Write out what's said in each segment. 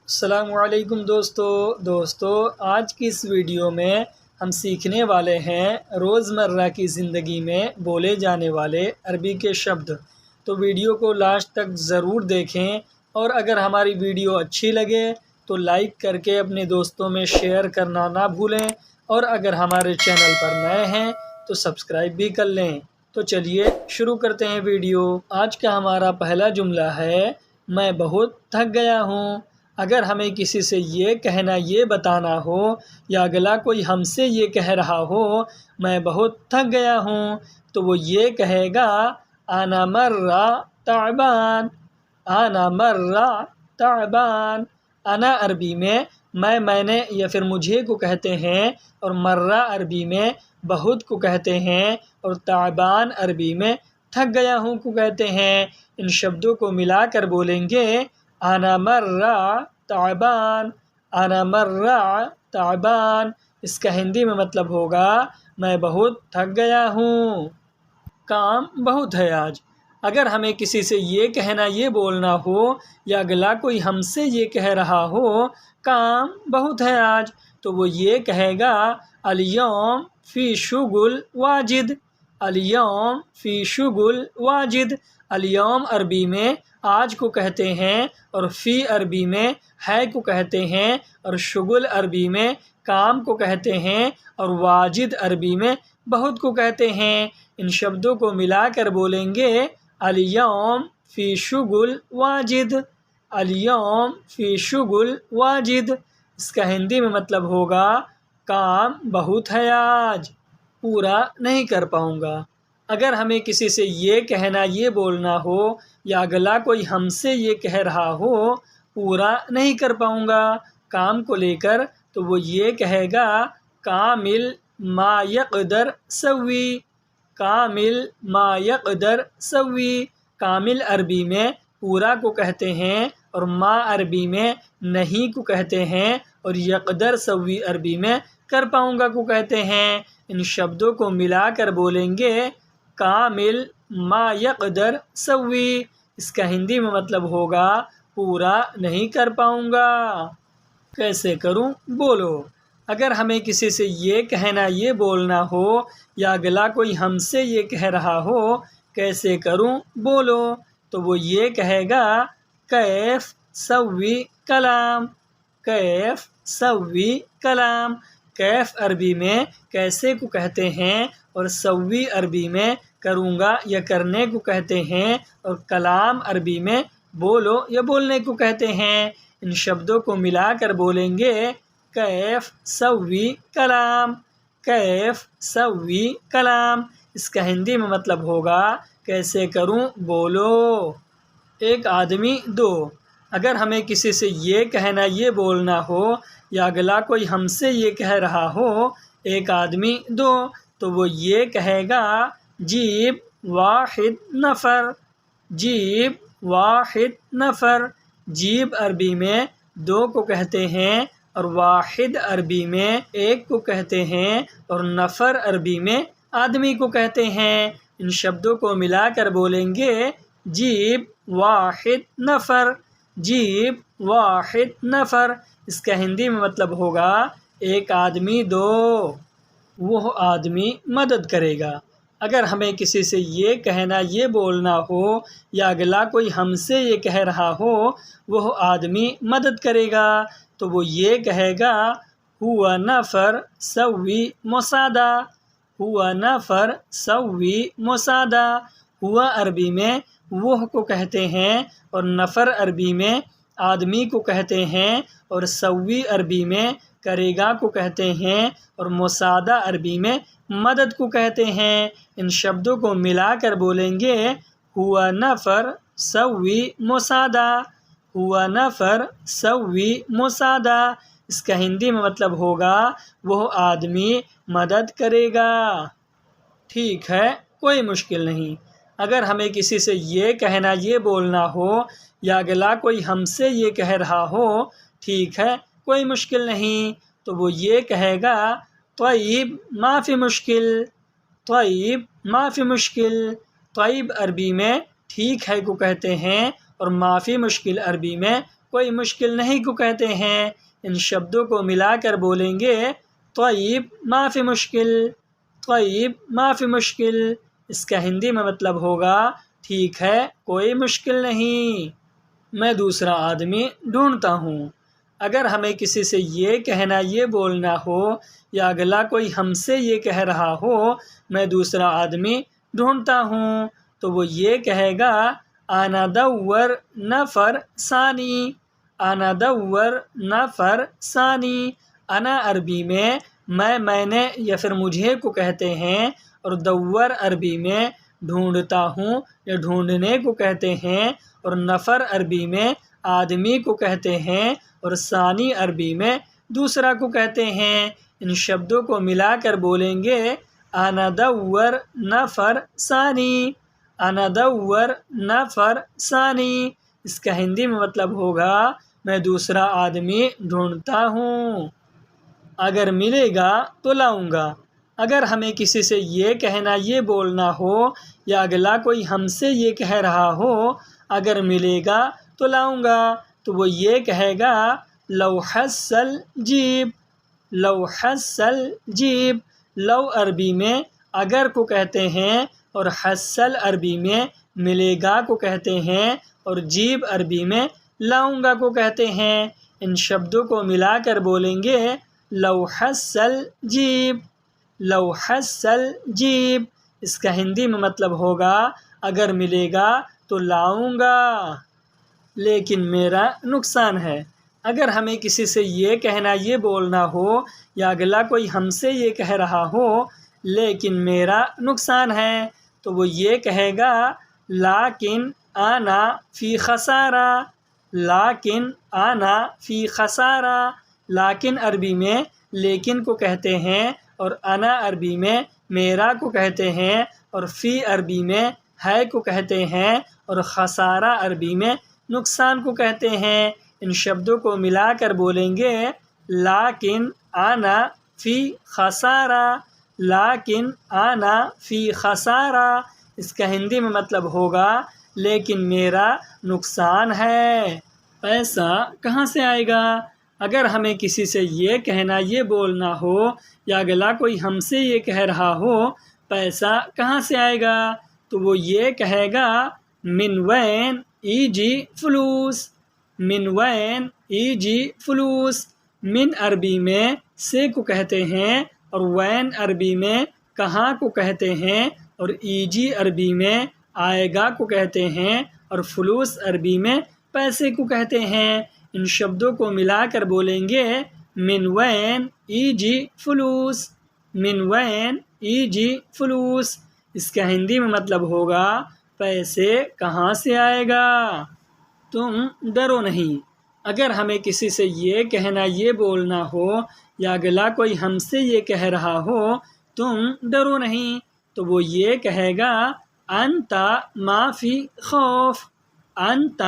السلام علیکم دوستو آج کی اس ویڈیو میں ہم سیکھنے والے ہیں روزمرہ کی زندگی میں بولے جانے والے عربی کے شبد۔ تو ویڈیو کو لاسٹ تک ضرور دیکھیں، اور اگر ہماری ویڈیو اچھی لگے تو لائک کر کے اپنے دوستوں میں شیئر کرنا نہ بھولیں، اور اگر ہمارے چینل پر نئے ہیں تو سبسکرائب بھی کر لیں۔ تو چلیے شروع کرتے ہیں ویڈیو۔ آج کا ہمارا پہلا جملہ ہے میں بہت تھک گیا ہوں۔ اگر ہمیں کسی سے یہ کہنا، یہ بتانا ہو، یا اگلا کوئی ہم سے یہ کہہ رہا ہو میں بہت تھک گیا ہوں، تو وہ یہ کہے گا انا مرہ تعبان، انا مرہ تعبان۔ انا عربی میں میں نے یا پھر مجھے کو کہتے ہیں، اور مرہ عربی میں بہت کو کہتے ہیں، اور تعبان عربی میں تھک گیا ہوں کو کہتے ہیں۔ ان شبدوں کو ملا کر بولیں گے انا مرہ تعبان، انا مرہ تعبان۔ اس کا ہندی میں مطلب ہوگا میں بہت تھک گیا ہوں، کام بہت ہے آج۔ اگر ہمیں کسی سے یہ کہنا، یہ بولنا ہو، یا اگلا کوئی ہم سے یہ کہہ رہا ہو کام بہت ہے آج، تو وہ یہ کہے گا الیوم فی شغل واجد، الیوم فی شغل واجد۔ الیوم عربی میں آج کو کہتے ہیں، اور فی عربی میں ہے کو کہتے ہیں، اور شغل عربی میں کام کو کہتے ہیں، اور واجد عربی میں بہت کو کہتے ہیں۔ ان شبدوں کو ملا کر بولیں گے الیوم فی شغل واجد، الیوم فی شغل واجد۔ اس کا ہندی میں مطلب ہوگا کام بہت ہے آج، پورا نہیں کر پاؤں گا۔ اگر ہمیں کسی سے یہ کہنا، یہ بولنا ہو، یا اگلا کوئی ہم سے یہ کہہ رہا ہو پورا نہیں کر پاؤں گا کام کو لے کر، تو وہ یہ کہے گا کامل ما یقدر سوی، کامل ما یقدر سوی۔ کامل عربی میں پورا کو کہتے ہیں، اور ما عربی میں نہیں کو کہتے ہیں، اور یقدر سوی عربی میں کر پاؤں گا کو کہتے ہیں۔ ان شبدوں کو ملا کر بولیں گے کامل ما یقدر سوی۔ اس کا ہندی میں مطلب ہوگا پورا نہیں کر پاؤں گا۔ کیسے کروں بولو۔ اگر ہمیں کسی سے یہ کہنا، یہ بولنا ہو، یا اگلا کوئی ہم سے یہ کہہ رہا ہو کیسے کروں بولو، تو وہ یہ کہے گا کیف سوی کلام، کیف سوی کلام۔ کیف عربی میں کیسے کو کہتے ہیں، اور سوی عربی میں کروں گا یا کرنے کو کہتے ہیں، اور کلام عربی میں بولو یا بولنے کو کہتے ہیں۔ ان شبدوں کو ملا کر بولیں گے کیف سوی کلام، کیف سوی کلام۔ اس کا ہندی میں مطلب ہوگا کیسے کروں بولو۔ ایک آدمی دو۔ اگر ہمیں کسی سے یہ کہنا، یہ بولنا ہو، یا اگلا کوئی ہم سے یہ کہہ رہا ہو ایک آدمی دو، تو وہ یہ کہے گا جیب واحد نفر، جیب واحد نفر۔ جیب عربی میں دو کو کہتے ہیں، اور واحد عربی میں ایک کو کہتے ہیں، اور نفر عربی میں آدمی کو کہتے ہیں۔ ان شبدوں کو ملا کر بولیں گے جیب واحد نفر، جیب واحد نفر۔ اس کا ہندی میں مطلب ہوگا ایک آدمی دو، وہ آدمی مدد کرے گا۔ اگر ہمیں کسی سے یہ کہنا، یہ بولنا ہو، یا اگلا کوئی ہم سے یہ کہہ رہا ہو وہ آدمی مدد کرے گا، تو وہ یہ کہے گا ہوا نفر سوی مساعدہ، ہوا نفر سوی مساعدہ۔ ہوا عربی میں وہ کو کہتے ہیں، اور نفر عربی میں آدمی کو کہتے ہیں، اور سوی عربی میں کرے گا کو کہتے ہیں، اور مساعدہ عربی میں مدد کو کہتے ہیں۔ ان شبدوں کو ملا کر بولیں گے ہوا نفر سوی مساعدہ، ہوا نفر سوی مساعدہ۔ اس کا ہندی میں مطلب ہوگا وہ آدمی مدد کرے گا۔ ٹھیک ہے، کوئی مشکل نہیں۔ اگر ہمیں کسی سے یہ کہنا، یہ بولنا ہو، یا اگلا کوئی ہم سے یہ کہہ رہا ہو ٹھیک ہے کوئی مشکل نہیں، تو وہ یہ کہے گا طیب ما فی مشکل، طیب ما فی مشکل۔ طیب عربی میں ٹھیک ہے کو کہتے ہیں، اور ما فی مشکل عربی میں کوئی مشکل نہیں کو کہتے ہیں۔ ان شبدوں کو ملا کر بولیں گے طیب ما فی مشکل، طیب ما فی مشکل۔ اس کا ہندی میں مطلب ہوگا ٹھیک ہے کوئی مشکل نہیں، میں دوسرا آدمی ڈھونڈتا ہوں۔ اگر ہمیں کسی سے یہ کہنا یہ بولنا ہو یا اگلا کوئی ہم سے یہ کہہ رہا ہو میں دوسرا آدمی ڈھونڈتا ہوں، تو وہ یہ کہے گا انا دور نفر ثانی، انا دور نفر ثانی۔ انا عربی میں میں نے یا پھر مجھے کو کہتے ہیں، اور دور عربی میں ڈھونڈتا ہوں یا ڈھونڈنے کو کہتے ہیں، اور نفر عربی میں آدمی کو کہتے ہیں، اور ثانی عربی میں دوسرا کو کہتے ہیں۔ ان شبدوں کو ملا کر بولیں گے انا دور نفر ثانی، انا دور نفر ثانی۔ اس کا ہندی میں مطلب ہوگا میں دوسرا آدمی ڈھونڈتا ہوں، اگر ملے گا تو لاؤں گا۔ اگر ہمیں کسی سے یہ کہنا یہ بولنا ہو یا اگلا کوئی ہم سے یہ کہہ رہا ہو اگر ملے گا تو لاؤں گا، تو وہ یہ کہے گا لو حصل جیب، لو حصل جیب۔ لو عربی میں اگر کو کہتے ہیں، اور حصل عربی میں ملے گا کو کہتے ہیں، اور جیب عربی میں لاؤں گا کو کہتے ہیں۔ ان شبدوں کو ملا کر بولیں گے لو حصل جیب، لو حصل جیب۔ اس کا ہندی میں مطلب ہوگا اگر ملے گا تو لاؤں گا، لیکن میرا نقصان ہے۔ اگر ہمیں کسی سے یہ کہنا یہ بولنا ہو یا اگلا کوئی ہم سے یہ کہہ رہا ہو لیکن میرا نقصان ہے، تو وہ یہ کہے گا لیکن انا فی خسارہ، لیکن انا فی خسارہ۔ لیکن عربی میں لیکن کو کہتے ہیں، اور انا عربی میں میرا کو کہتے ہیں، اور فی عربی میں ہے کو کہتے ہیں، اور خسارہ عربی میں نقصان کو کہتے ہیں۔ ان شبدوں کو ملا کر بولیں گے لیکن انا فی خسارہ، لیکن انا فی خسارہ۔ اس کا ہندی میں مطلب ہوگا لیکن میرا نقصان ہے، پیسہ کہاں سے آئے گا؟ اگر ہمیں کسی سے یہ کہنا یہ بولنا ہو یا اگلا کوئی ہم سے یہ کہہ رہا ہو پیسہ کہاں سے آئے گا، تو وہ یہ کہے گا من وین ایجی فلوس، من وین ایجی فلوس۔ من عربی میں سے کو کہتے ہیں، اور وین عربی میں کہاں کو کہتے ہیں، اور ایجی عربی میں آئے گا کو کہتے ہیں، اور فلوس عربی میں پیسے کو کہتے ہیں۔ ان شبدوں کو ملا کر بولیں گے من وین ایجی فلوس، من وین ایجی فلوس۔ اس کا ہندی میں مطلب ہوگا پیسے کہاں سے آئے گا، تم ڈرو نہیں۔ اگر ہمیں کسی سے یہ کہنا یہ بولنا ہو یا اگلا کوئی ہم سے یہ کہہ رہا ہو تم ڈرو نہیں، تو وہ یہ کہے گا انت ما فی خوف، انت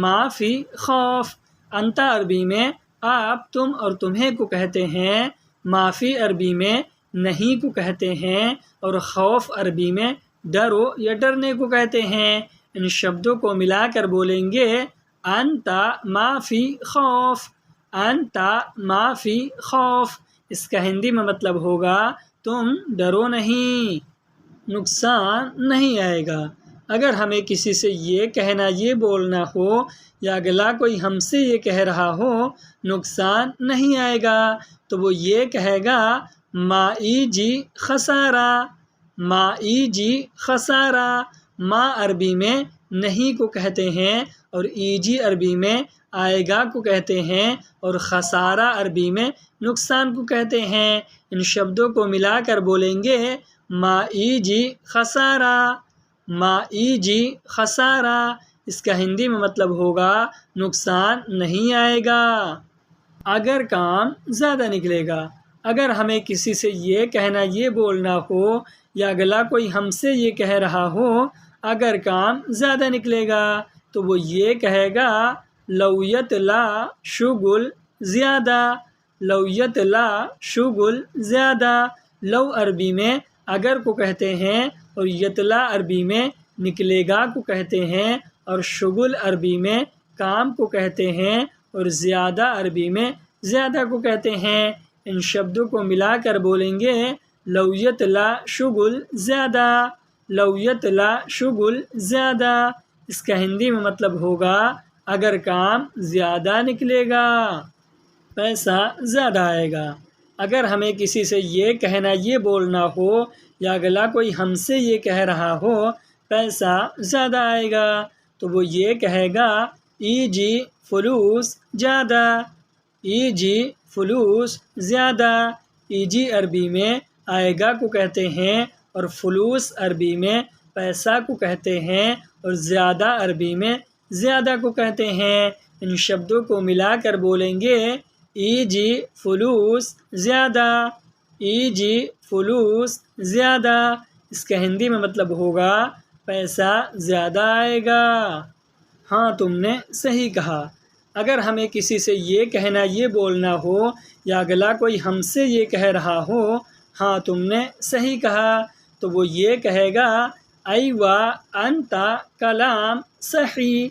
ما فی خوف۔ انت عربی میں آپ تم اور تمہیں کو کہتے ہیں، ما فی عربی میں نہیں کو کہتے ہیں، اور خوف عربی میں ڈرو یا ڈرنے کو کہتے ہیں۔ ان شبدوں کو ملا کر بولیں گے انت ما فی خوف، انت ما فی خوف۔ اس کا ہندی میں مطلب ہوگا تم ڈرو نہیں، نقصان نہیں آئے گا۔ اگر ہمیں کسی سے یہ کہنا یہ بولنا ہو یا اگلا کوئی ہم سے یہ کہہ رہا ہو نقصان نہیں آئے گا، تو وہ یہ کہے گا ما ایجی خسارہ، ما ایجی خسارہ۔ ما عربی میں نہیں کو کہتے ہیں، اور ایجی عربی میں آئے گا کو کہتے ہیں، اور خسارہ عربی میں نقصان کو کہتے ہیں۔ ان شبدوں کو ملا کر بولیں گے ما ایجی خسارہ، ما ایجی خسارہ۔ اس کا ہندی میں مطلب ہوگا نقصان نہیں آئے گا، اگر کام زیادہ نکلے گا۔ اگر ہمیں کسی سے یہ کہنا یہ بولنا ہو یا اگلا کوئی ہم سے یہ کہہ رہا ہو اگر کام زیادہ نکلے گا، تو وہ یہ کہے گا لو یطلا شغل زیادہ، لو یطلا شغل زیادہ۔ لو عربی میں اگر کو کہتے ہیں، اور یطلا عربی میں نکلے گا کو کہتے ہیں، اور شغل عربی میں کام کو کہتے ہیں، اور زیادہ عربی میں زیادہ کو کہتے ہیں۔ ان شبدوں کو ملا کر بولیں گے لو یطلا شغل زیادہ، لو یطلا شغل زیادہ۔ اس کا ہندی میں مطلب ہوگا اگر کام زیادہ نکلے گا پیسہ زیادہ آئے گا۔ اگر ہمیں کسی سے یہ کہنا یہ بولنا ہو یا اگلا کوئی ہم سے یہ کہہ رہا ہو پیسہ زیادہ آئے گا تو وہ یہ کہے گا ای جی فلوس زیادہ، ای جی فلوس زیادہ۔ ای جی عربی میں آئے گا کو کہتے ہیں اور فلوس عربی میں پیسہ کو کہتے ہیں اور زیادہ عربی میں زیادہ کو کہتے ہیں۔ ان شبدوں کو ملا کر بولیں گے ای جی فلوس زیادہ، ای جی فلوس زیادہ۔ اس کا ہندی میں مطلب ہوگا پیسہ زیادہ آئے گا۔ ہاں تم نے صحیح کہا۔ اگر ہمیں کسی سے یہ کہنا یہ بولنا ہو یا اگلا کوئی ہم سے یہ کہہ رہا ہو ہاں تم نے صحیح کہا تو وہ یہ کہے گا ایوا انتا کلام صحیح،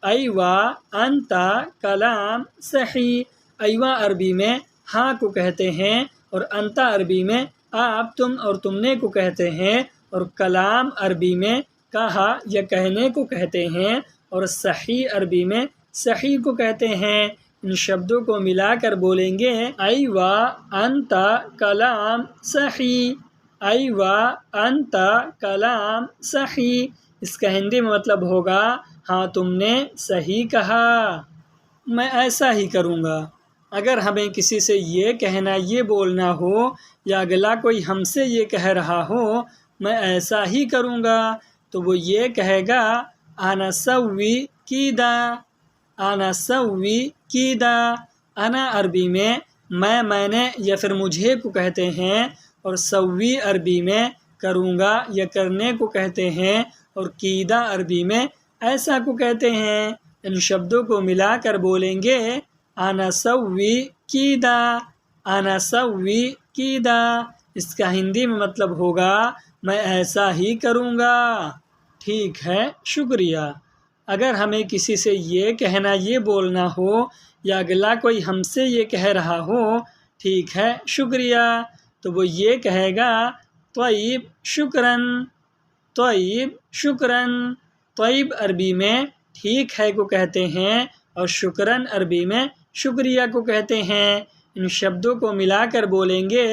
ایوا انتا کلام صحیح۔ ایوا عربی میں ہاں کو کہتے ہیں اور انتا عربی میں آپ تم اور تم نے کو کہتے ہیں اور کلام عربی میں کہا یا کہنے کو کہتے ہیں اور صحیح عربی میں صحیح کو کہتے ہیں۔ ان شبدوں کو ملا کر بولیں گے ایوا انتا کلام صحیح، ایوا انتا کلام صحیح۔ اس کا ہندی میں مطلب ہوگا ہاں تم نے صحیح کہا، میں ایسا ہی کروں گا۔ اگر ہمیں کسی سے یہ کہنا یہ بولنا ہو یا اگلا کوئی ہم سے یہ کہہ رہا ہو میں ایسا ہی کروں گا تو وہ یہ کہے گا انا سوی کیدا، انا سوی کیدا۔ انا عربی میں میں نے یا پھر مجھے کو کہتے ہیں اور سوی عربی میں کروں گا یا کرنے کو کہتے ہیں اور کیدا عربی میں ایسا کو کہتے ہیں۔ ان شبدوں کو ملا کر بولیں گے انا سوی کیدا، انا سوی کیدا۔ اس کا ہندی میں مطلب ہوگا میں ایسا ہی کروں گا۔ ٹھیک ہے، شکریہ۔ اگر ہمیں کسی سے یہ کہنا یہ بولنا ہو یا اگلا کوئی ہم سے یہ کہہ رہا ہو ٹھیک ہے شکریہ تو وہ یہ کہے گا طیب شکراً، طیب شکراً۔ طیب عربی میں ٹھیک ہے کو کہتے ہیں اور شکراً عربی میں شکریہ کو کہتے ہیں۔ ان شبدوں کو ملا کر بولیں گے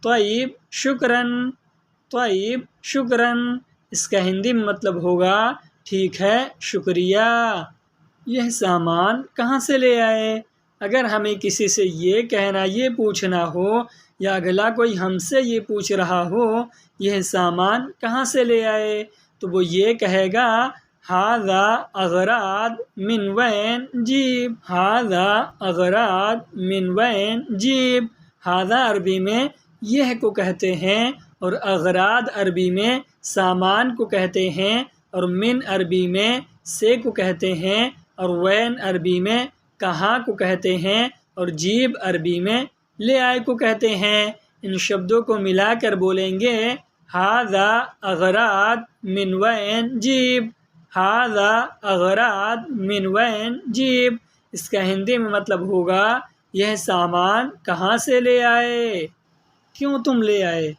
طیب شکراً، طیب شکراً۔ اس کا ہندی میں مطلب ہوگا ٹھیک ہے شکریہ۔ یہ سامان کہاں سے لے آئے؟ اگر ہمیں کسی سے یہ کہنا یہ پوچھنا ہو یا اگلا کوئی ہم سے یہ پوچھ رہا ہو یہ سامان کہاں سے لے آئے تو وہ یہ کہے گا ھذا اغراض من وین جیب، ھذا اغراض من وین جیب۔ ھذا عربی میں یہ کو کہتے ہیں اور اغراض عربی میں سامان کو کہتے ہیں اور من عربی میں سے کو کہتے ہیں اور وین عربی میں کہاں کو کہتے ہیں اور جیب عربی میں لے آئے کو کہتے ہیں۔ ان شبدوں کو ملا کر بولیں گے ھذا اغراض من وین جیب، ھذا اغراض من وین جیب۔ اس کا ہندی میں مطلب ہوگا یہ سامان کہاں سے لے آئے، کیوں تم لے آئے۔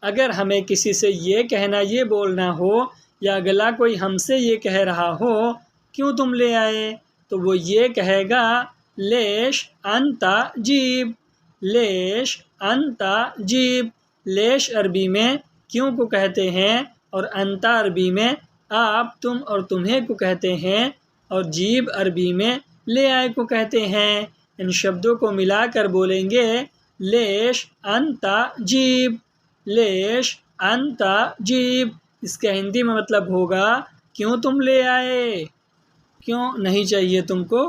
اگر ہمیں کسی سے یہ کہنا یہ بولنا ہو یا اگلا کوئی ہم سے یہ کہہ رہا ہو کیوں تم لے آئے تو وہ یہ کہے گا لیش انتا جیب، لیش انتا جیب۔ لیش عربی میں کیوں کو کہتے ہیں اور انتا عربی میں آپ تم اور تمہیں کو کہتے ہیں اور جیب عربی میں لے آئے کو کہتے ہیں۔ ان شبدوں کو ملا کر بولیں گے لیش انتا جیب، لیش انتا جیب۔ اس کا ہندی میں مطلب ہوگا کیوں تم لے آئے، کیوں نہیں چاہیے تم کو۔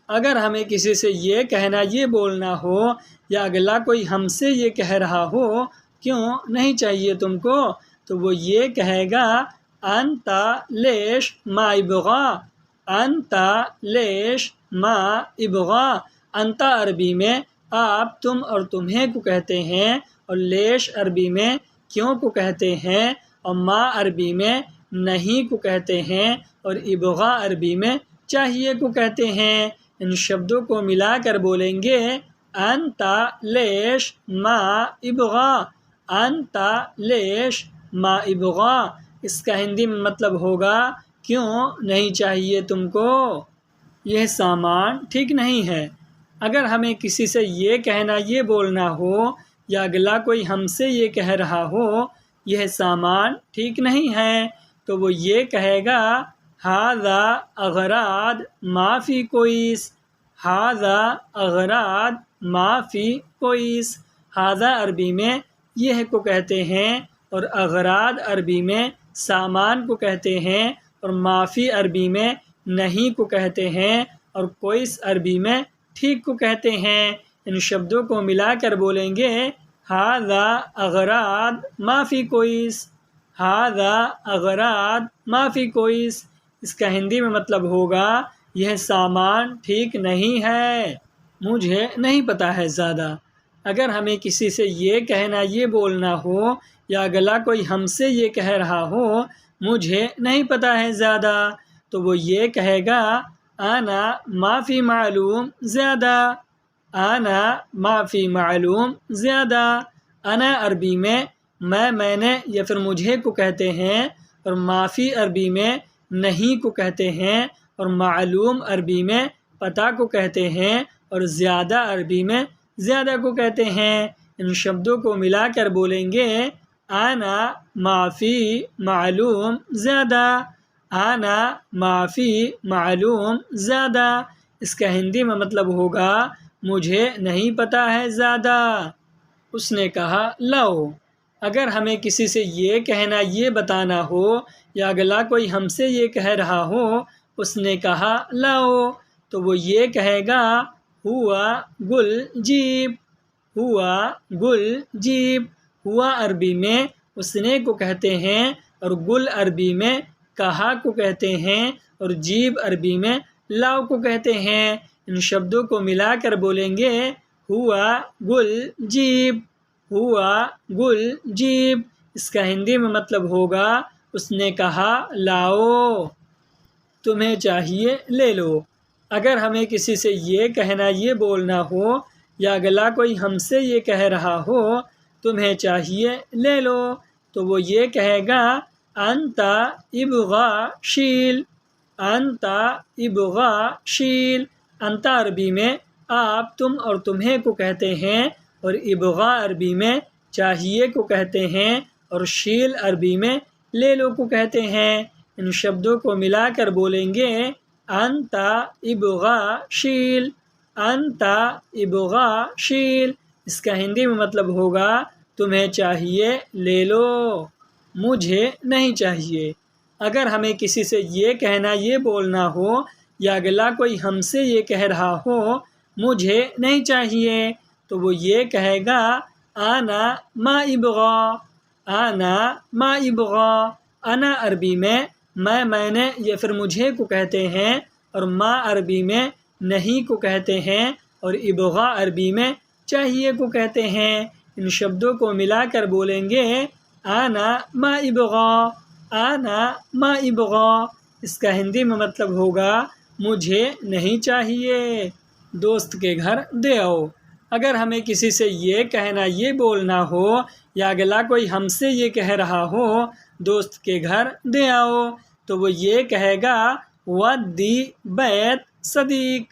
اگر ہمیں کسی سے یہ کہنا یہ بولنا ہو یا اگلا کوئی ہم سے یہ کہہ رہا ہو کیوں نہیں چاہیے تم کو تو وہ یہ کہے گا انتا لیش ما ابغا، انتا لیش ما ابغا۔ انتا عربی میں آپ تم اور تمہیں کو کہتے ہیں اور لیش عربی میں کیوں کو کہتے ہیں اور ما عربی میں نہیں کو کہتے ہیں اور ابغا عربی میں چاہیے کو کہتے ہیں۔ ان شبدوں کو ملا کر بولیں گے انتا لیش ما ابغا، انتا لیش ما ابغا، اس کا ہندی میں مطلب ہوگا کیوں نہیں چاہیے تم کو، یہ سامان ٹھیک نہیں ہے۔ اگر ہمیں کسی سے یہ کہنا یہ بولنا ہو یا اگلا کوئی ہم سے یہ کہہ رہا ہو یہ سامان ٹھیک نہیں ہے تو وہ یہ کہے گا ھذا اغراض ما فی کوئس، ھذا اغراض ما فی کوئس۔ ھذا عربی میں یہ کو کہتے ہیں اور اغراض عربی میں سامان کو کہتے ہیں اور ما فی عربی میں نہیں کو کہتے ہیں اور کوئس عربی میں ٹھیک کو کہتے ہیں۔ ان شبدوں کو ملا کر بولیں گے ھذا اغراض ما فی کوئس، ھذا اغراض ما فی کوئس، اس کا ہندی میں مطلب ہوگا یہ سامان ٹھیک نہیں ہے، مجھے نہیں پتہ ہے زیادہ۔ اگر ہمیں کسی سے یہ کہنا یہ بولنا ہو یا اگلا کوئی ہم سے یہ کہہ رہا ہو مجھے نہیں پتہ ہے زیادہ تو وہ یہ کہے گا انا ما فی معلوم زیادہ، انا ما فی معلوم زیادہ۔ انا عربی میں میں نے یا پھر مجھے کو کہتے ہیں اور ما فی عربی میں نہیں کو کہتے ہیں اور معلوم عربی میں پتہ کو کہتے ہیں اور زیادہ عربی میں زیادہ کو کہتے ہیں۔ ان شبدوں کو ملا کر بولیں گے انا ما فی معلوم زیادہ، انا ما فی معلوم زیادہ، اس کا ہندی میں مطلب ہوگا مجھے نہیں پتہ ہے زیادہ۔ اس نے کہا لاؤ، اگر ہمیں کسی سے یہ کہنا یہ بتانا ہو یا اگلا کوئی ہم سے یہ کہہ رہا ہو اس نے کہا لاؤ تو وہ یہ کہے گا ہوا گل جیب، ہوا گل جیب۔ ہوا عربی میں اس نے کو کہتے ہیں اور گل عربی میں کہا کو کہتے ہیں اور جیب عربی میں لاؤ کو کہتے ہیں۔ ان شبدوں کو ملا کر بولیں گے ہوا گل جیب، ہوا گل جیب، اس کا ہندی میں مطلب ہوگا اس نے کہا لاؤ، تمہیں چاہیے لے لو۔ اگر ہمیں کسی سے یہ کہنا یہ بولنا ہو یا اگلا کوئی ہم سے یہ کہہ رہا ہو تمہیں چاہیے لے لو تو وہ یہ کہے گا انتا ابغا شیل، انتا ابغا شیل۔ انتا عربی میں آپ تم اور تمہیں کو کہتے ہیں اور ابغا عربی میں چاہیے کو کہتے ہیں اور شیل عربی میں لے لو کو کہتے ہیں۔ ان شبدوں کو ملا کر بولیں گے انتا ابغا شیل، انتا ابغا شیل، اس کا ہندی میں مطلب ہوگا تمہیں چاہیے لے لو، مجھے نہیں چاہیے۔ اگر ہمیں کسی سے یہ کہنا یہ بولنا ہو یا اگلا کوئی ہم سے یہ کہہ رہا ہو مجھے نہیں چاہیے تو وہ یہ کہے گا انا ما ابغا، انا ما ابغا۔ انا عربی میں میں نے یا پھر مجھے کو کہتے ہیں اور ما عربی میں نہیں کو کہتے ہیں اور ابغا عربی میں چاہیے کو کہتے ہیں۔ ان شبدوں کو ملا کر بولیں گے انا ما ابغا، انا ما ابغا، اس کا ہندی میں مطلب ہوگا مجھے نہیں چاہیے، دوست کے گھر دے آؤ۔ اگر ہمیں کسی سے یہ کہنا یہ بولنا ہو یا اگلا کوئی ہم سے یہ کہہ رہا ہو دوست کے گھر دے آؤ تو وہ یہ کہے گا ودی بیت صدیق،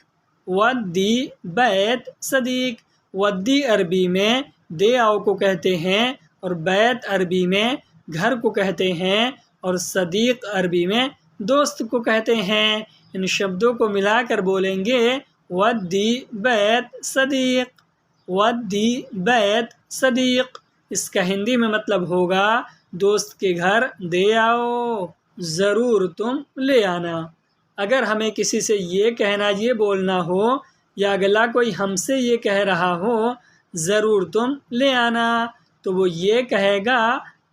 ودی بیت صدیق۔ ودی عربی میں دے آؤ کو کہتے ہیں اور بیت عربی میں گھر کو کہتے ہیں اور صدیق عربی میں دوست کو کہتے ہیں۔ ان شبدوں کو ملا کر بولیں گے ودی بیت صدیق، ودی بیت صدیق، اس کا ہندی میں مطلب ہوگا دوست کے گھر دے آؤ، ضرور تم لے آنا۔ اگر ہمیں کسی سے یہ کہنا یہ بولنا ہو یا اگلا کوئی ہم سے یہ کہہ رہا ہو ضرور تم لے آنا تو وہ یہ کہے گا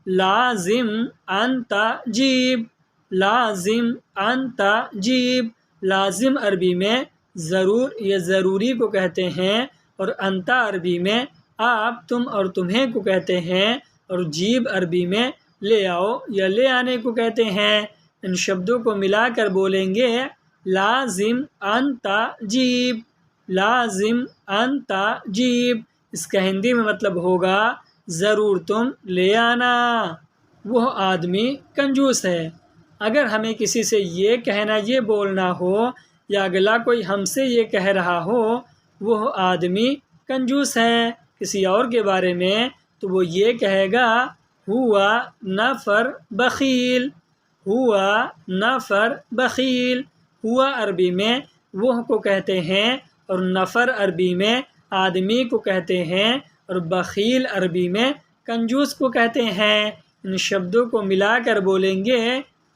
لازم انتا جیب، لازم انتا جیب۔ لازم عربی میں ضرور یا ضروری کو کہتے ہیں اور انتا عربی میں آپ تم اور تمہیں کو کہتے ہیں اور جیب عربی میں لے آؤ یا لے آنے کو کہتے ہیں۔ ان شبدوں کو ملا کر بولیں گے لازم ان تجیب، لازم ان تجیب، اس کا ہندی میں مطلب ہوگا ضرور تم لے آنا۔ وہ آدمی کنجوس ہے۔ اگر ہمیں کسی سے یہ کہنا، یہ بولنا ہو، یا اگلا کوئی ہم سے یہ کہہ رہا ہو وہ آدمی کنجوس ہے کسی اور کے بارے میں، تو وہ یہ کہے گا ہوا نفر بخیل، ہوا نفر بخیل۔ ہوا عربی میں وہ کو کہتے ہیں، اور نفر عربی میں آدمی کو کہتے ہیں، اور بخیل عربی میں کنجوس کو کہتے ہیں۔ ان شبدوں کو ملا کر بولیں گے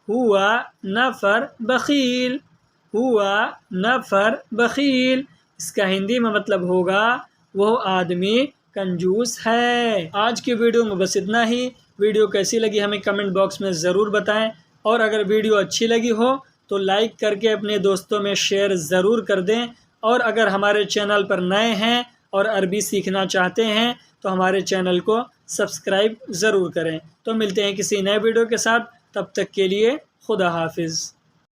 ہوا نفر بخیل، ہوا نفر بخیل، اس کا ہندی میں مطلب ہوگا وہ آدمی کنجوس ہے۔ آج کی ویڈیو میں بس اتنا ہی۔ ویڈیو کیسی لگی ہمیں کمنٹ باکس میں ضرور بتائیں، اور اگر ویڈیو اچھی لگی ہو تو لائک کر کے اپنے دوستوں میں شیئر ضرور کر دیں، اور اگر ہمارے چینل پر نئے ہیں اور عربی سیکھنا چاہتے ہیں تو ہمارے چینل کو سبسکرائب ضرور کریں۔ تو ملتے ہیں کسی نئے ویڈیو کے ساتھ، تب تک کے لیے خدا حافظ۔